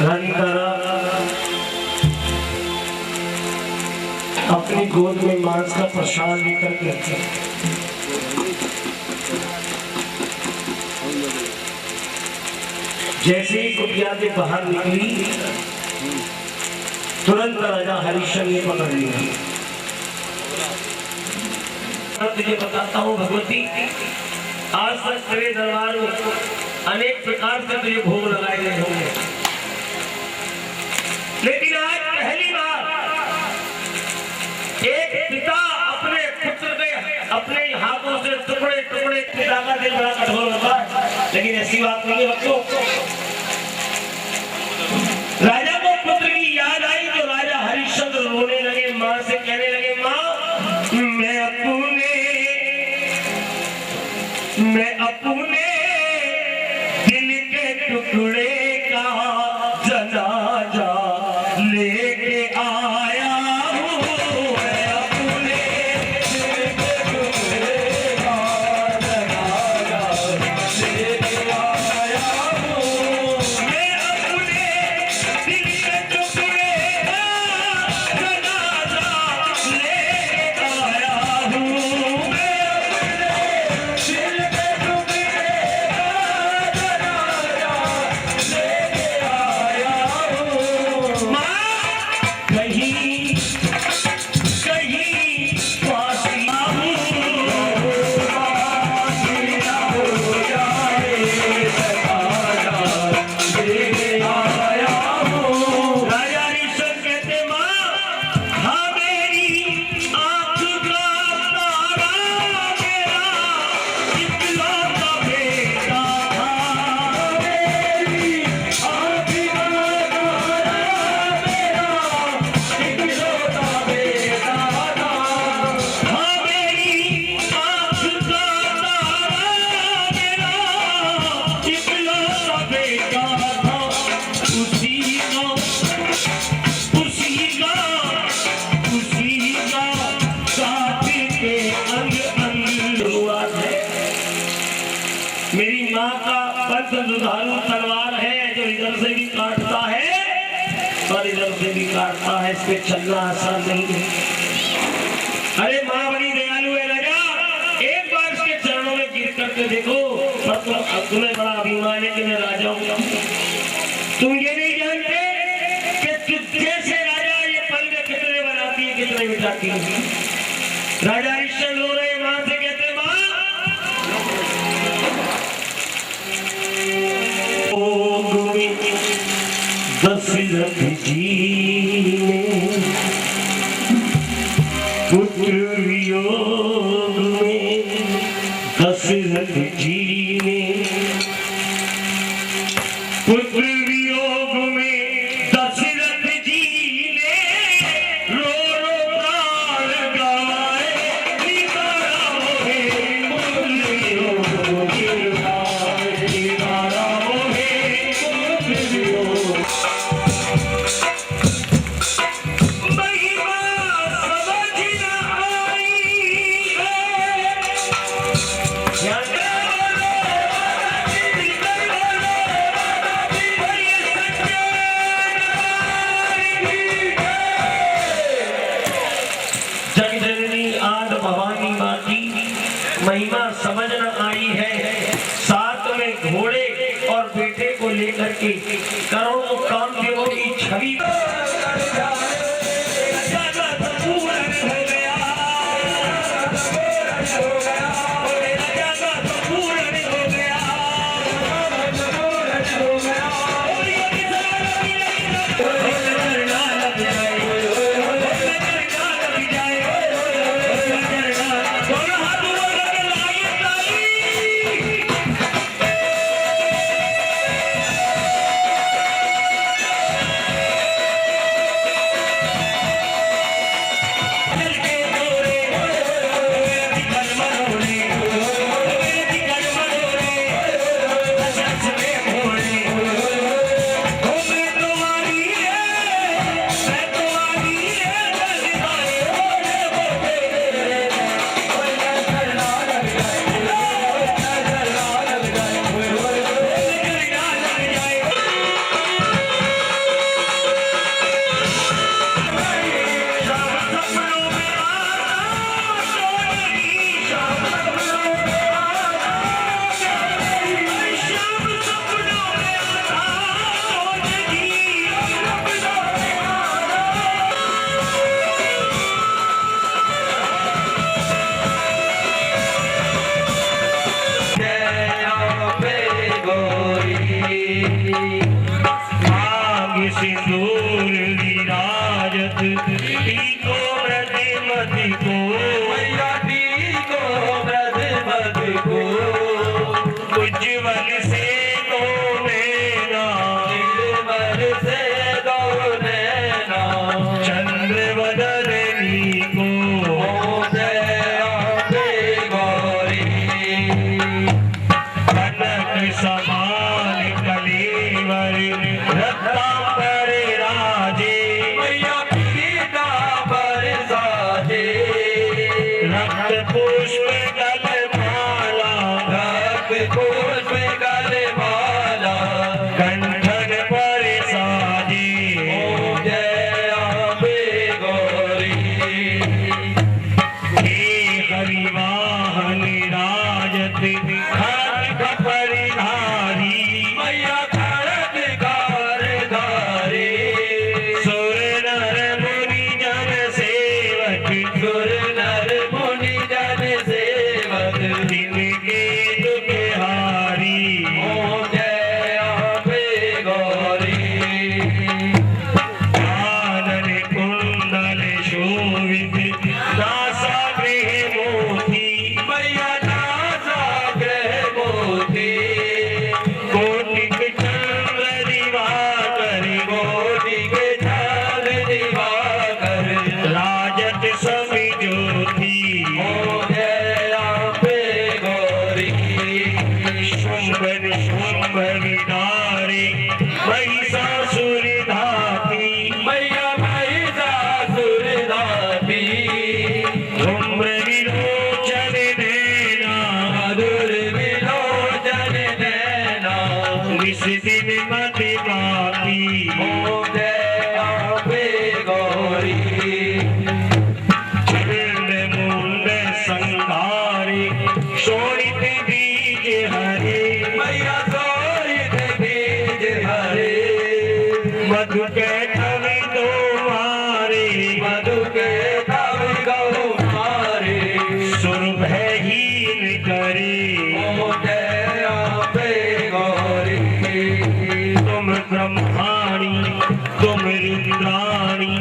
रानी तारा अपनी गोद में मांस का प्रसाद लेकर के जैसे ही कुटिया से बाहर निकली, तुरंत राजा हरिश्चंद्र ने पकड़ लिया। तुझे बताता हूँ भगवती, आज तक तेरे दरबार में अनेक प्रकार से तुझे भोग लगाए गए होंगे, लेकिन आज पहली बार एक पिता अपने पुत्र के अपने हाथों से टुकड़े टुकड़े, पिता का दिल बड़ा कठोर होता है, लेकिन ऐसी बात नहीं है बच्चों। राजा को पुत्र की याद आई तो राजा हरिश्चंद्र रोने लगे, मां से कहने लगे, मां मैं अपने दिल के टुकड़े का जनाजा लेके आया हूँ, मैं अपने दिल के टुकड़े का जनाजा लेके आया हूँ, मैं अपने दिल के टुकड़े का जनाजा लेके आया हूँ, मैं अपने दिल के टुकड़े मेरी माँ का पंच दुधारू तलवार है जो इधर से भी काटता है और इधर से भी काटता है, इस पे चलना आसान नहीं है। अरे माँ बड़ी दयालु है राजा, एक बार इसके चरणों में गिर करके देखो, पर तुम्हें बड़ा अभिमान है कि मैं राजा हूँ। तुम ये नहीं जानते कि जैसे राजा ये पल में कितने बनाती है कितने मिटाती है। राजा हरिश्चंद्र रो रहे, माँ से कहते, माँ दशरथ जी ने पुत्र वियोग में, दशरथ जी ने पुत्र वियोग में, दशरथ जी ने रो रो प्राण गवाए, निवारा मोहे पुत्र वियोग, निवारा मोहे महिमा समझ न आई है। साथ में घोड़े और बेटे को लेकर के करोड़ों कामदेवों की छवि सिंदूर विराजत टीको ब्रजमति को मैया टीको ब्रजमति को उज्ज्वल से दो नैना निर्मल से दो नैना चंद्र बदलनी को जय अम्बे गौरी कनक समान कलेवर रत्नांबर राजे मैया पीतांबर साजे रक्त पुष्प गलमाला रक्त पुष्प गलमाला कंठन पर साजे ओम जय अम्बे गौरी हे हरिवाहन राजत खड्ग परिधारी मैया मधु के तव तुम्हारे मधु के तव तुम्हारे सुर भयहीन करे जय अम्बे गौरी तुम ब्रह्माणी तुम रुद्राणी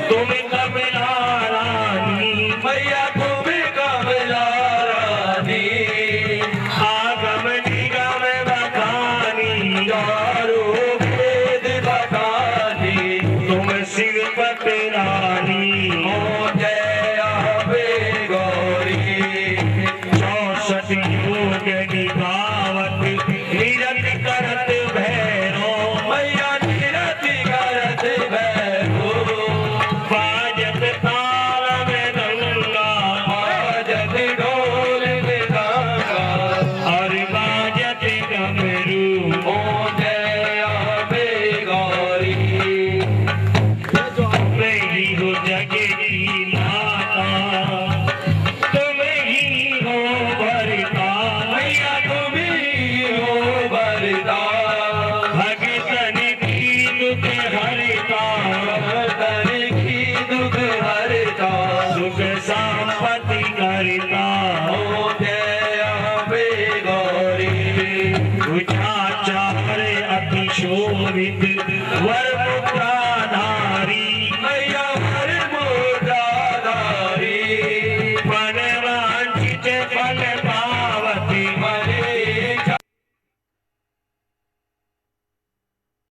तुम कमला रानी मैया तुम कमला रानी आगम निगम बखानी चारों वेद बखानी हरिता हो जय अम्बे गौरी उचाचार अति शोभित वर मुद्राधारी मैया हर मुद्राधारी फल वांछित फल